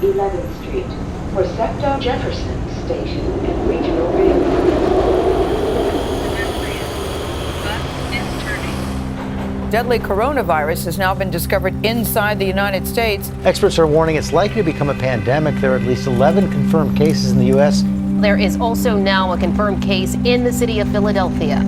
11th Street for SEPTA Jefferson Station and Regional Railroad. Deadly coronavirus has now been discovered inside the United States. Experts are warning it's likely to become a pandemic. There are at least 11 confirmed cases in the U.S. There is also now a confirmed case in the city of Philadelphia.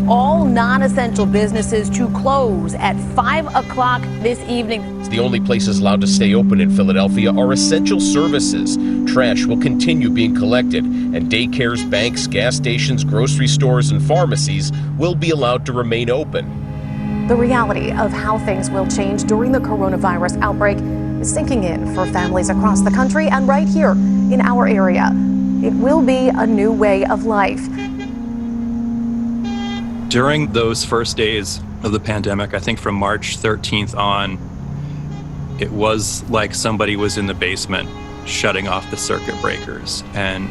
All non-essential businesses to close at 5 o'clock this evening. The only places allowed to stay open in Philadelphia are essential services. Trash will continue being collected, and daycares, banks, gas stations, grocery stores, and pharmacies will be allowed to remain open. The reality of how things will change during the coronavirus outbreak is sinking in for families across the country and right here in our area. It will be a new way of life. During those first days of the pandemic, I think from March 13th on, it was like somebody was in the basement shutting off the circuit breakers. And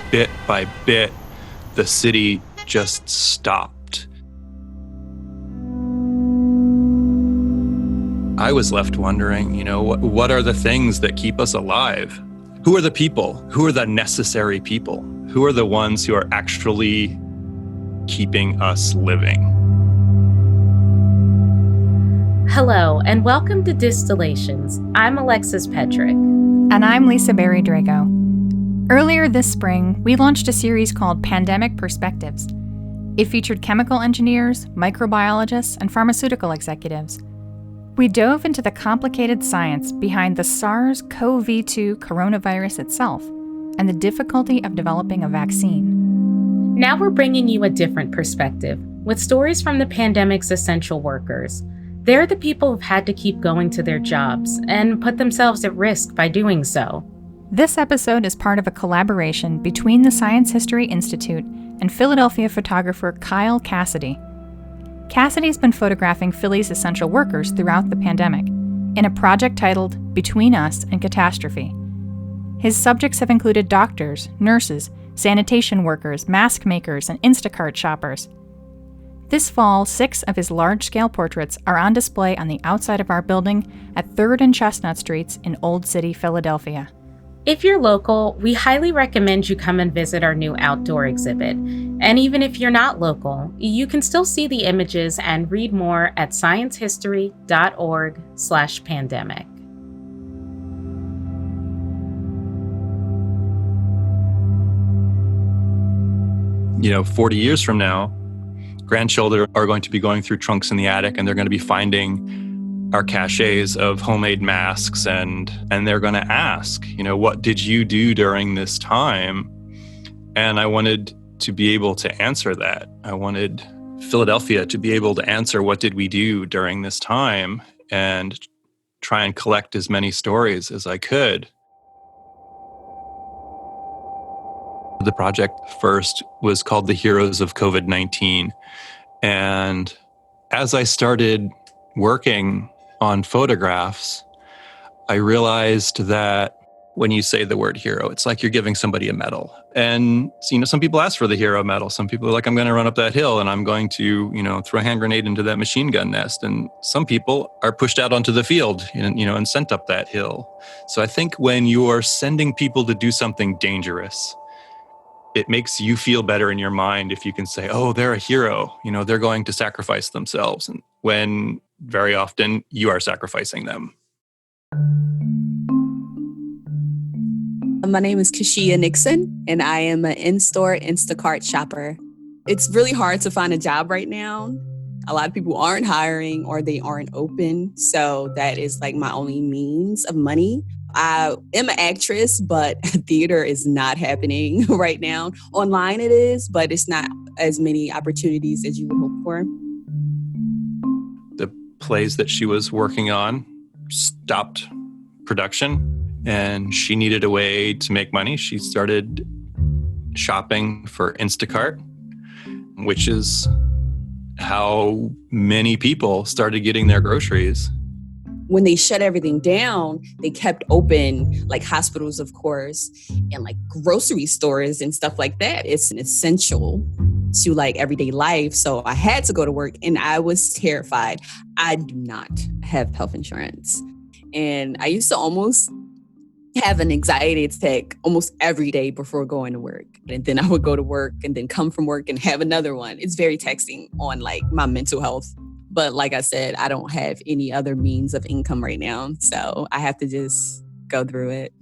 bit by bit, the city just stopped. I was left wondering, what are the things that keep us alive? Who are the people? Who are the necessary people? Who are the ones who are actually keeping us living? Hello, and welcome to Distillations. I'm Alexis Petrick. And I'm Lisa Berry Drago. Earlier this spring, we launched a series called Pandemic Perspectives. It featured chemical engineers, microbiologists, and pharmaceutical executives. We dove into the complicated science behind the SARS-CoV-2 coronavirus itself and the difficulty of developing a vaccine. Now we're bringing you a different perspective with stories from the pandemic's essential workers. They're the people who've had to keep going to their jobs and put themselves at risk by doing so. This episode is part of a collaboration between the Science History Institute and Philadelphia photographer Kyle Cassidy. Cassidy's been photographing Philly's essential workers throughout the pandemic in a project titled Between Us and Catastrophe. His subjects have included doctors, nurses, sanitation workers, mask makers, and Instacart shoppers. This fall, 6 of his large-scale portraits are on display on the outside of our building at 3rd and Chestnut Streets in Old City, Philadelphia. If you're local, we highly recommend you come and visit our new outdoor exhibit. And even if you're not local, you can still see the images and read more at sciencehistory.org/pandemic. 40 years from now, grandchildren are going to be going through trunks in the attic, and they're going to be finding our caches of homemade masks, and they're going to ask, what did you do during this time? And I wanted to be able to answer that. I wanted Philadelphia to be able to answer, what did we do during this time, and try and collect as many stories as I could. The project first was called The Heroes of COVID-19. And as I started working on photographs, I realized that when you say the word hero, it's like you're giving somebody a medal. And, some people ask for the hero medal. Some people are like, I'm going to run up that hill and I'm going to, throw a hand grenade into that machine gun nest. And some people are pushed out onto the field, and sent up that hill. So I think when you are sending people to do something dangerous, it makes you feel better in your mind if you can say, oh, they're a hero, they're going to sacrifice themselves. And when very often you are sacrificing them. My name is Kashia Nixon, and I am an in-store Instacart shopper. It's really hard to find a job right now. A lot of people aren't hiring or they aren't open. So that is like my only means of money. I am an actress, but theater is not happening right now. Online it is, but it's not as many opportunities as you would hope for. The plays that she was working on stopped production, and she needed a way to make money. She started shopping for Instacart, which is how many people started getting their groceries. When they shut everything down, they kept open, like hospitals, of course, and like grocery stores and stuff like that. It's an essential to like everyday life. So I had to go to work and I was terrified. I do not have health insurance. And I used to almost have an anxiety attack almost every day before going to work. And then I would go to work and then come from work and have another one. It's very taxing on like my mental health. But like I said, I don't have any other means of income right now. So I have to just go through it.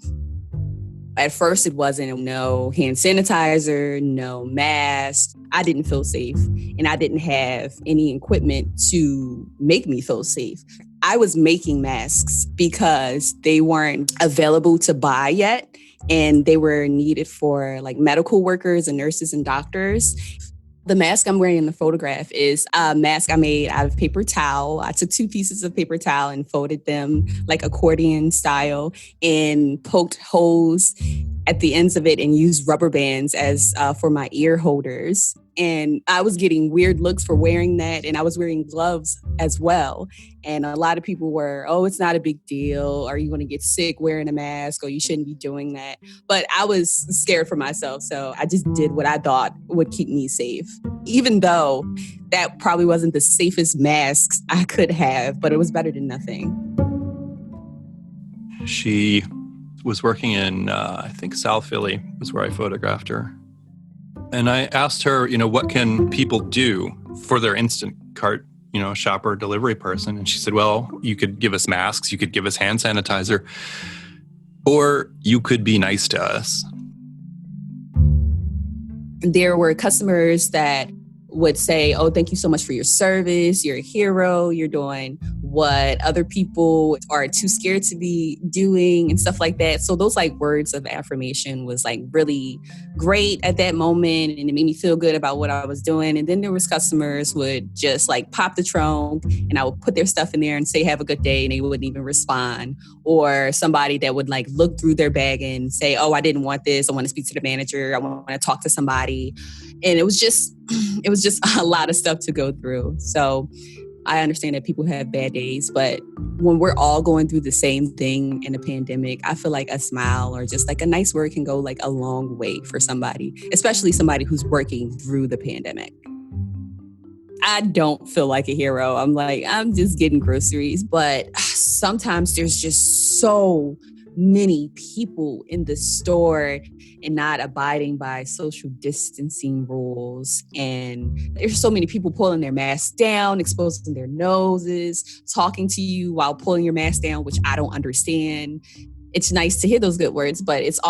At first, it wasn't no hand sanitizer, no mask. I didn't feel safe, and I didn't have any equipment to make me feel safe. I was making masks because they weren't available to buy yet, and they were needed for like medical workers and nurses and doctors. The mask I'm wearing in the photograph is a mask I made out of paper towel. I took 2 pieces of paper towel and folded them like accordion style and poked holes at the ends of it and used rubber bands as for my ear holders. And I was getting weird looks for wearing that. And I was wearing gloves as well. And a lot of people were, oh, it's not a big deal. Are you going to get sick wearing a mask? Or you shouldn't be doing that. But I was scared for myself. So I just did what I thought would keep me safe, even though that probably wasn't the safest masks I could have, but it was better than nothing. She was working in, I think, South Philly was where I photographed her. And I asked her, what can people do for their Instacart, shopper delivery person? And she said, well, you could give us masks, you could give us hand sanitizer, or you could be nice to us. There were customers that would say, oh, thank you so much for your service. You're a hero. You're doing what other people are too scared to be doing and stuff like that. So those like words of affirmation was like really great at that moment. And it made me feel good about what I was doing. And then there was customers would just like pop the trunk and I would put their stuff in there and say, have a good day. And they wouldn't even respond. Or somebody that would like look through their bag and say, oh, I didn't want this. I want to speak to the manager. I want to talk to somebody. And it was just a lot of stuff to go through. So I understand that people have bad days, but when we're all going through the same thing in a pandemic, I feel like a smile or just like a nice word can go like a long way for somebody, especially somebody who's working through the pandemic. I don't feel like a hero. I'm just getting groceries, but sometimes there's just so many people in the store and not abiding by social distancing rules. And there's so many people pulling their masks down, exposing their noses, talking to you while pulling your mask down, which I don't understand. It's nice to hear those good words, but it's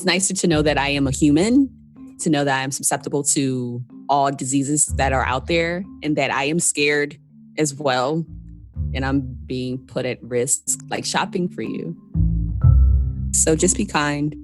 nicer to know that I am a human, to know that I'm susceptible to all diseases that are out there and that I am scared as well. And I'm being put at risk, like shopping for you. So just be kind.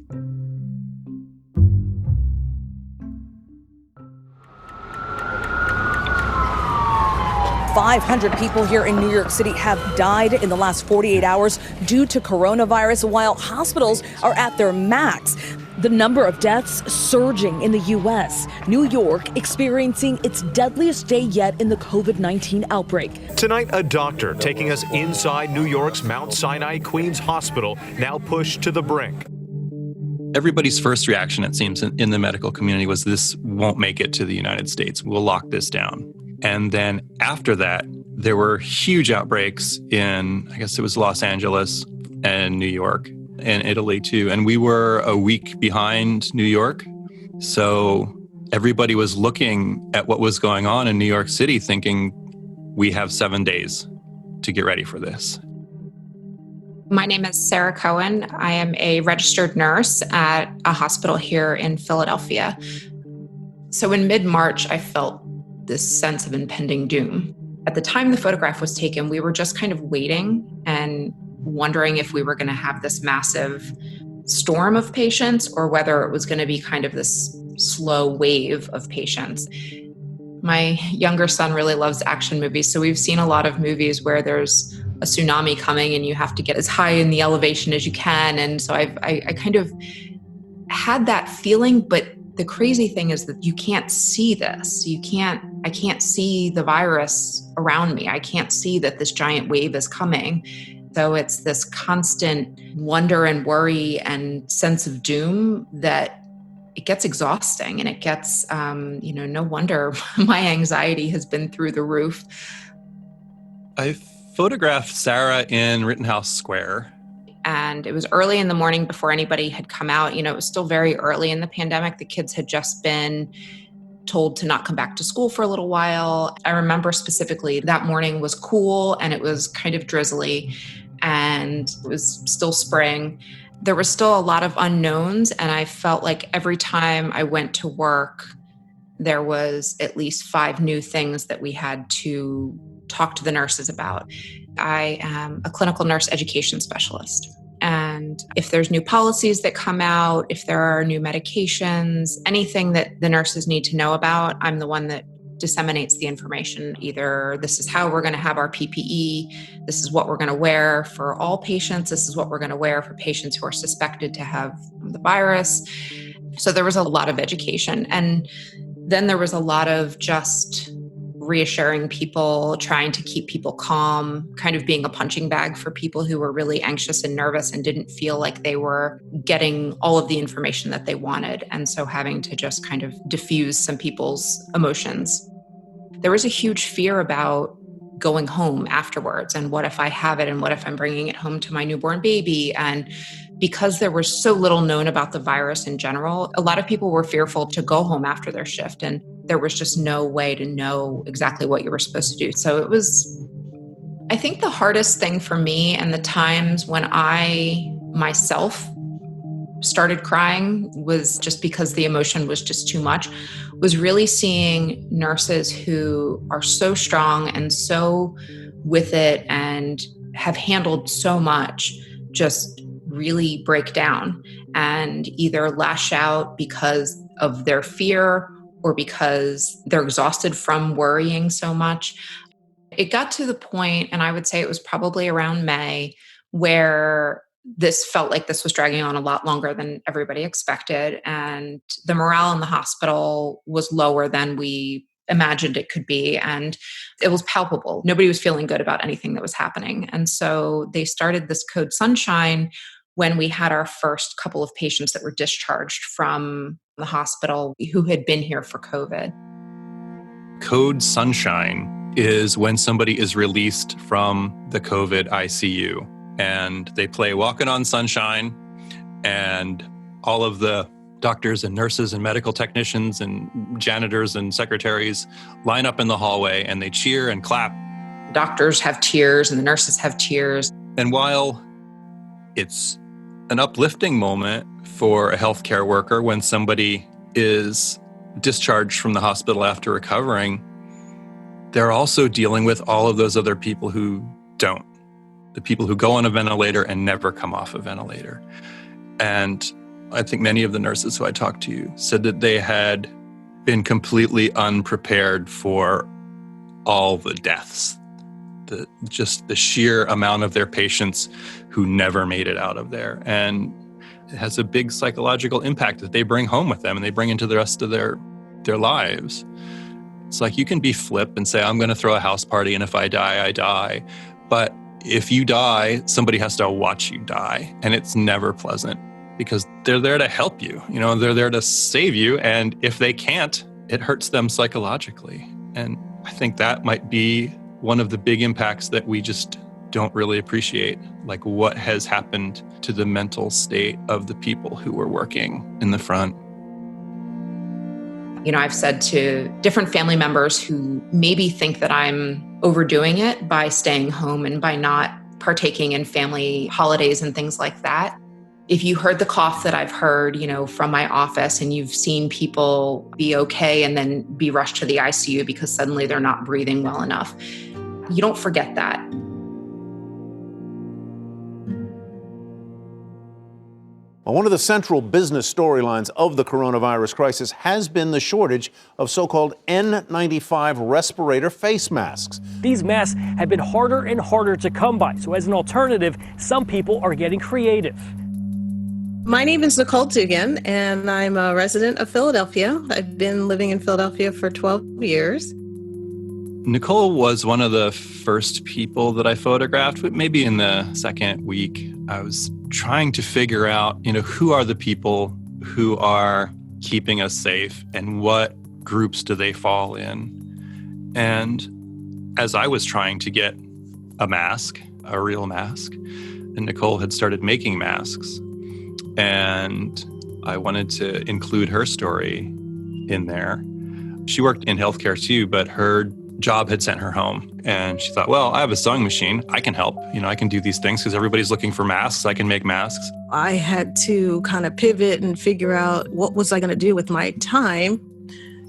"500 people here in New York City have died in the last 48 hours due to coronavirus, while hospitals are at their max. The number of deaths surging in the U.S. New York experiencing its deadliest day yet in the COVID-19 outbreak. Tonight, a doctor taking us inside New York's Mount Sinai Queens Hospital, now pushed to the brink. Everybody's first reaction, it seems, in the medical community was this won't make it to the United States. We'll lock this down. And then after that, there were huge outbreaks in, I guess it was Los Angeles and New York and Italy too. And we were a week behind New York. So everybody was looking at what was going on in New York City thinking we have 7 days to get ready for this. My name is Sarah Cohen. I am a registered nurse at a hospital here in Philadelphia. So in mid-March, I felt this sense of impending doom. At the time the photograph was taken, we were just kind of waiting and wondering if we were going to have this massive storm of patients or whether it was going to be kind of this slow wave of patients. My younger son really loves action movies, so we've seen a lot of movies where there's a tsunami coming and you have to get as high in the elevation as you can. And so I kind of had that feeling, but the crazy thing is that you can't see this. I can't see the virus around me. I can't see that this giant wave is coming. So it's this constant wonder and worry and sense of doom that it gets exhausting, and it gets, no wonder my anxiety has been through the roof. I photographed Sarah in Rittenhouse Square. And it was early in the morning before anybody had come out. It was still very early in the pandemic. The kids had just been told to not come back to school for a little while. I remember specifically that morning was cool and it was kind of drizzly and it was still spring. There was still a lot of unknowns, and I felt like every time I went to work, there was at least 5 new things that we had to talk to the nurses about. I am a clinical nurse education specialist. And if there's new policies that come out, if there are new medications, anything that the nurses need to know about, I'm the one that disseminates the information. Either this is how we're going to have our PPE, this is what we're going to wear for all patients, this is what we're going to wear for patients who are suspected to have the virus. So there was a lot of education. And then there was a lot of just reassuring people, trying to keep people calm, kind of being a punching bag for people who were really anxious and nervous and didn't feel like they were getting all of the information that they wanted. And so having to just kind of diffuse some people's emotions. There was a huge fear about going home afterwards. And what if I have it? And what if I'm bringing it home to my newborn baby? And because there was so little known about the virus in general, a lot of people were fearful to go home after their shift. And there was just no way to know exactly what you were supposed to do. So it was, I think the hardest thing for me, and the times when I myself started crying was just because the emotion was just too much, was really seeing nurses who are so strong and so with it and have handled so much just really break down and either lash out because of their fear or because they're exhausted from worrying so much. It got to the point, and I would say it was probably around May, where this felt like this was dragging on a lot longer than everybody expected. And the morale in the hospital was lower than we imagined it could be. And it was palpable. Nobody was feeling good about anything that was happening. And so they started this Code Sunshine when we had our first couple of patients that were discharged from the hospital who had been here for COVID. Code Sunshine is when somebody is released from the COVID ICU and they play Walking on Sunshine, and all of the doctors and nurses and medical technicians and janitors and secretaries line up in the hallway and they cheer and clap. Doctors have tears and the nurses have tears. And while it's an uplifting moment for a healthcare worker when somebody is discharged from the hospital after recovering, they're also dealing with all of those other people who don't. The people who go on a ventilator and never come off a ventilator. And I think many of the nurses who I talked to said that they had been completely unprepared for all the deaths, just the sheer amount of their patients who never made it out of there. And it has a big psychological impact that they bring home with them and they bring into the rest of their lives. It's like you can be flip and say, I'm going to throw a house party, and if I die, I die. But if you die, somebody has to watch you die. And it's never pleasant because they're there to help you. They're there to save you. And if they can't, it hurts them psychologically. And I think that might be one of the big impacts that we just don't really appreciate, like what has happened to the mental state of the people who were working in the front. I've said to different family members who maybe think that I'm overdoing it by staying home and by not partaking in family holidays and things like that. If you heard the cough that I've heard, from my office, and you've seen people be okay and then be rushed to the ICU because suddenly they're not breathing well enough, you don't forget that. Well, one of the central business storylines of the coronavirus crisis has been the shortage of so-called N95 respirator face masks. These masks have been harder and harder to come by. So as an alternative, some people are getting creative. My name is Nicole Dugan, and I'm a resident of Philadelphia. I've been living in Philadelphia for 12 years. Nicole was one of the first people that I photographed, maybe in the second week. I was trying to figure out, who are the people who are keeping us safe and what groups do they fall in? And as I was trying to get a mask, a real mask. And Nicole had started making masks. And I wanted to include her story in there. She worked in healthcare too, but her job had sent her home. And she thought, well, I have a sewing machine. I can help. I can do these things because everybody's looking for masks. I can make masks. I had to kind of pivot and figure out what was I going to do with my time.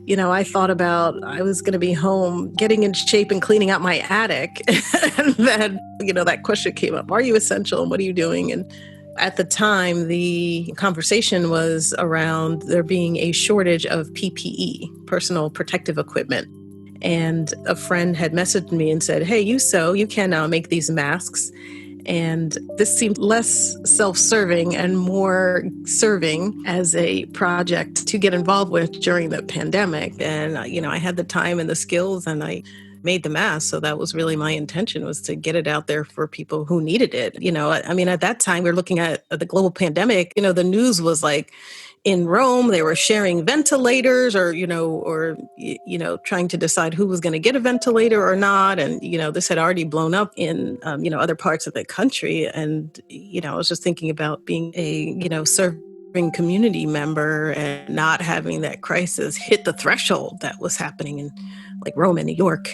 I thought about I was going to be home getting in shape and cleaning out my attic. And then, that question came up. Are you essential? And what are you doing? And at the time, the conversation was around there being a shortage of PPE, personal protective equipment. And a friend had messaged me and said, hey, you can now make these masks. And this seemed less self-serving and more serving as a project to get involved with during the pandemic. And, I had the time and the skills and I made the mask. So that was really my intention, was to get it out there for people who needed it. At that time, we were looking at the global pandemic. The news was like, in Rome, they were sharing ventilators or trying to decide who was going to get a ventilator or not. And, this had already blown up in, other parts of the country. And, I was just thinking about being a, serving community member and not having that crisis hit the threshold that was happening in like Rome and New York.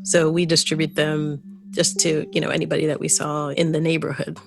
So we distribute them just to, anybody that we saw in the neighborhood.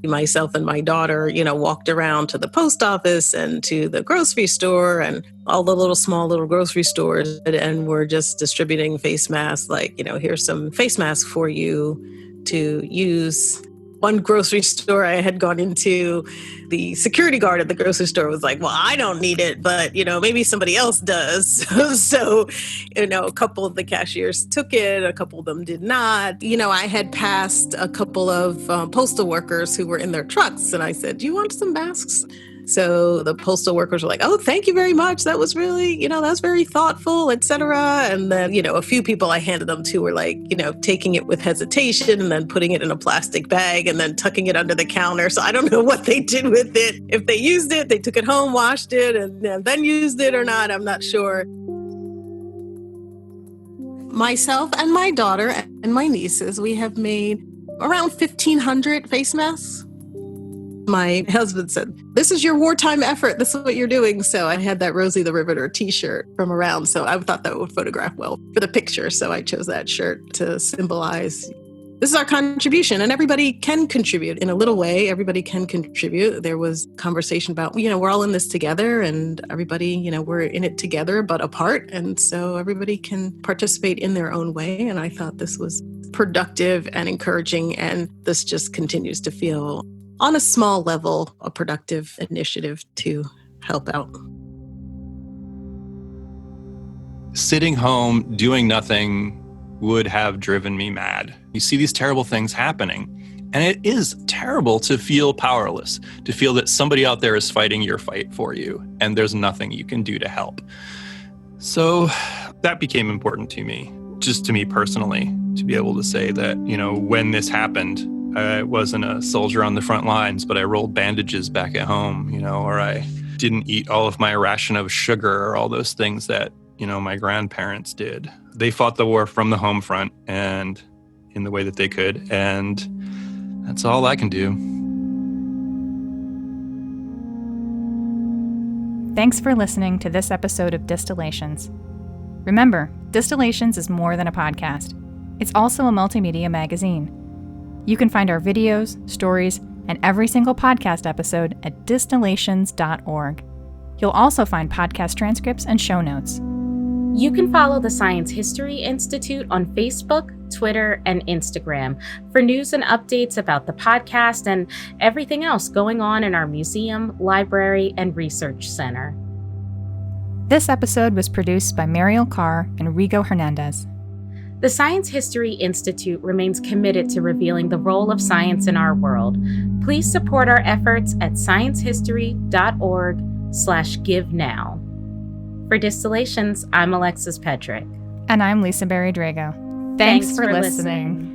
Myself and my daughter, walked around to the post office and to the grocery store and all the small little grocery stores. And we're just distributing face masks, like, here's some face masks for you to use. One grocery store I had gone into, the security guard at the grocery store was like, well, I don't need it, but, maybe somebody else does. So, a couple of the cashiers took it, a couple of them did not. I had passed a couple of postal workers who were in their trucks, and I said, do you want some masks? So the postal workers were like, oh, thank you very much. That was really, that's very thoughtful, et cetera. And then, a few people I handed them to were like, taking it with hesitation and then putting it in a plastic bag and then tucking it under the counter. So I don't know what they did with it. If they used it, they took it home, washed it, and then used it or not, I'm not sure. Myself and my daughter and my nieces, we have made around 1,500 face masks. My husband said, this is your wartime effort. This is what you're doing. So I had that Rosie the Riveter t-shirt from around. So I thought that would photograph well for the picture. So I chose that shirt to symbolize this is our contribution, and everybody can contribute in a little way. Everybody can contribute. There was conversation about, we're all in this together, and everybody, we're in it together, but apart. And so everybody can participate in their own way. And I thought this was productive and encouraging. And this just continues to feel, on a small level, a productive initiative to help out. Sitting home, doing nothing would have driven me mad. You see these terrible things happening, and it is terrible to feel powerless, to feel that somebody out there is fighting your fight for you, and there's nothing you can do to help. So that became important to me, just to me personally, to be able to say that, when this happened, I wasn't a soldier on the front lines, but I rolled bandages back at home, or I didn't eat all of my ration of sugar or all those things that, my grandparents did. They fought the war from the home front and in the way that they could, and that's all I can do. Thanks for listening to this episode of Distillations. Remember, Distillations is more than a podcast. It's also a multimedia magazine. You can find our videos, stories, and every single podcast episode at distillations.org. You'll also find podcast transcripts and show notes. You can follow the Science History Institute on Facebook, Twitter, and Instagram for news and updates about the podcast and everything else going on in our museum, library, and research center. This episode was produced by Mariel Carr and Rigo Hernandez. The Science History Institute remains committed to revealing the role of science in our world. Please support our efforts at sciencehistory.org/give-now. For Distillations, I'm Alexis Pedrick. And I'm Lisa Berry Drago. Thanks for listening.